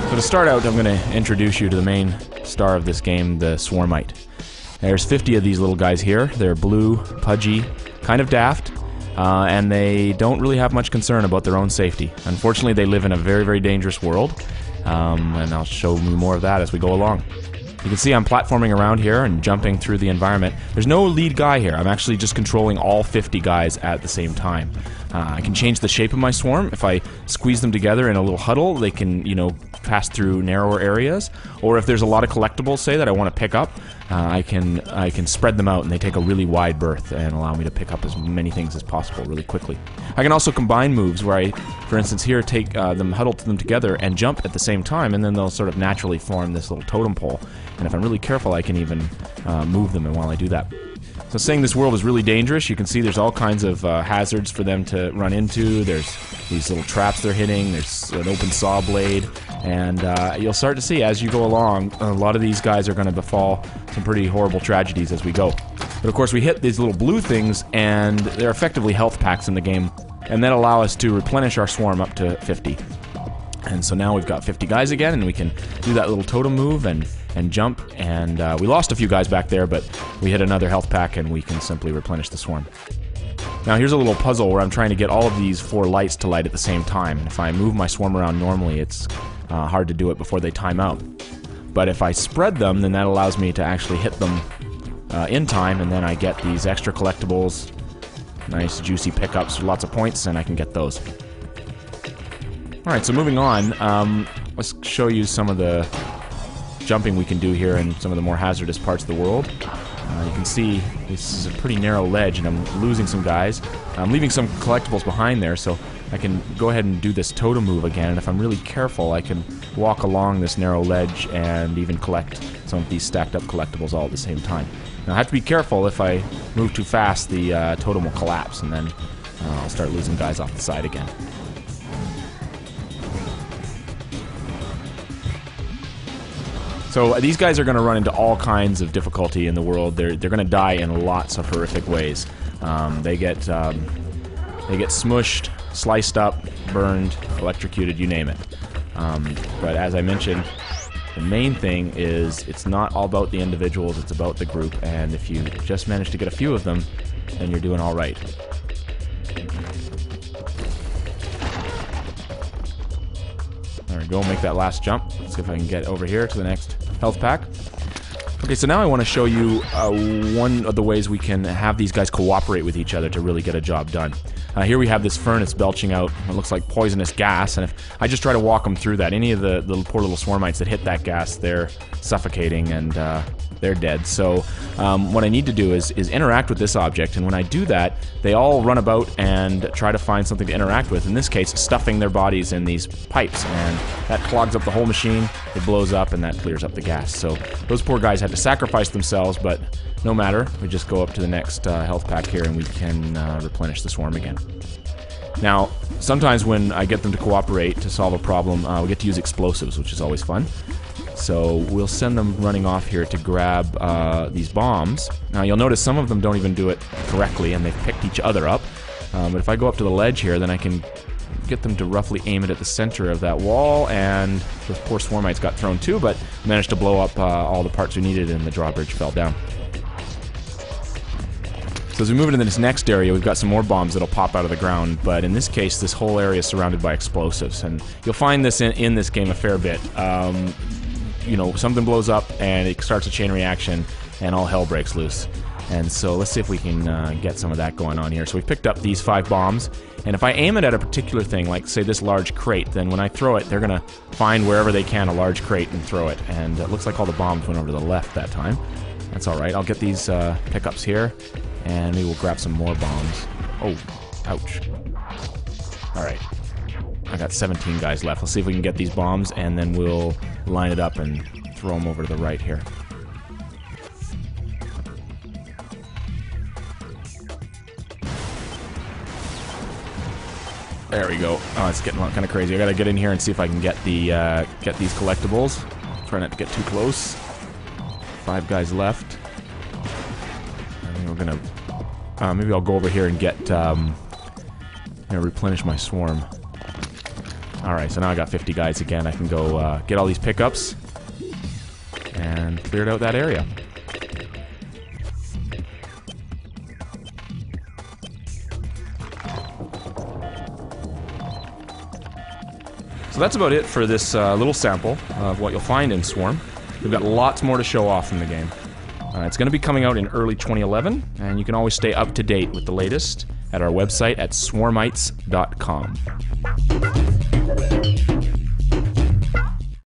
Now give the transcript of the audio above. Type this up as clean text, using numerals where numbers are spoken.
So to start out, I'm going to introduce you to the main star of this game, the Swarmite. There's 50 of these little guys here. They're blue, pudgy, kind of daft, and they don't really have much concern about their own safety. Unfortunately, they live in a very, very dangerous world, and I'll show you more of that as we go along. You can see I'm platforming around here and jumping through the environment. There's no lead guy here. I'm actually just controlling all 50 guys at the same time. I can change the shape of my swarm. If I squeeze them together in a little huddle, they can, pass through narrower areas. Or if there's a lot of collectibles, say, that I want to pick up, I can spread them out and they take a really wide berth and allow me to pick up as many things as possible really quickly. I can also combine moves where I, for instance, here take them, huddle them together and jump at the same time, and then they'll sort of naturally form this little totem pole. And if I'm really careful, I can even move them while I do that. So saying this world is really dangerous, you can see there's all kinds of hazards for them to run into. There's these little traps they're hitting, there's an open saw blade, and you'll start to see as you go along, a lot of these guys are going to befall some pretty horrible tragedies as we go. But of course we hit these little blue things, and they're effectively health packs in the game, and that allow us to replenish our swarm up to 50. And so now we've got 50 guys again, and we can do that little totem move and jump, and we lost a few guys back there, but we hit another health pack and we can simply replenish the swarm. Now here's a little puzzle where I'm trying to get all of these 4 lights to light at the same time. If I move my swarm around normally, it's hard to do it before they time out. But if I spread them, then that allows me to actually hit them in time, and then I get these extra collectibles, nice juicy pickups, lots of points, and I can get those. Alright, so moving on, let's show you some of the jumping we can do here in some of the more hazardous parts of the world. You can see this is a pretty narrow ledge, and I'm losing some guys. I'm leaving some collectibles behind there, so I can go ahead and do this totem move again, and if I'm really careful, I can walk along this narrow ledge and even collect some of these stacked up collectibles all at the same time. Now I have to be careful. If I move too fast, the totem will collapse, and then I'll start losing guys off the side again. So these guys are going to run into all kinds of difficulty in the world. They're going to die in lots of horrific ways. They get smushed, sliced up, burned, electrocuted, you name it. But as I mentioned, the main thing is it's not all about the individuals, it's about the group. And if you just manage to get a few of them, then you're doing all right. There we go, make that last jump. Let's see if I can get over here to the next health pack. Okay, so now I want to show you one of the ways we can have these guys cooperate with each other to really get a job done. Here we have this furnace belching out what looks like poisonous gas, and if I just try to walk them through that, any of the poor little swarmites that hit that gas, they're suffocating and they're dead. So what I need to do is interact with this object, and when I do that, they all run about and try to find something to interact with. In this case, stuffing their bodies in these pipes, and that clogs up the whole machine, it blows up, and that clears up the gas. So those poor guys had to sacrifice themselves, but no matter, we just go up to the next health pack here and we can replenish the swarm again. Now, sometimes when I get them to cooperate to solve a problem, we get to use explosives, which is always fun. So we'll send them running off here to grab these bombs. Now you'll notice some of them don't even do it correctly, and they've picked each other up. But if I go up to the ledge here, then I can get them to roughly aim it at the center of that wall, and those poor swarmites got thrown too, but managed to blow up all the parts we needed, and the drawbridge fell down. So as we move into this next area, we've got some more bombs that'll pop out of the ground, but in this case, this whole area is surrounded by explosives, and you'll find this in this game a fair bit. Something blows up, and it starts a chain reaction, and all hell breaks loose. And so let's see if we can get some of that going on here. So we've picked up these 5 bombs, and if I aim it at a particular thing, like say this large crate, then when I throw it, they're going to find wherever they can a large crate and throw it. And it looks like all the bombs went over to the left that time. That's all right. I'll get these pickups here, and maybe we'll grab some more bombs. Oh, ouch. All right. I got 17 guys left. Let's see if we can get these bombs, and then we'll line it up and throw them over to the right here. There we go. Oh, it's getting kind of crazy. I gotta get in here and see if I can get the get these collectibles. Try not to get too close. 5 guys left. I think we're gonna maybe I'll go over here and get replenish my swarm. Alright, so now I got 50 guys again. I can go get all these pickups and cleared out that area. So that's about it for this little sample of what you'll find in Swarm. We've got lots more to show off in the game. It's going to be coming out in early 2011, and you can always stay up to date with the latest at our website at swarmites.com.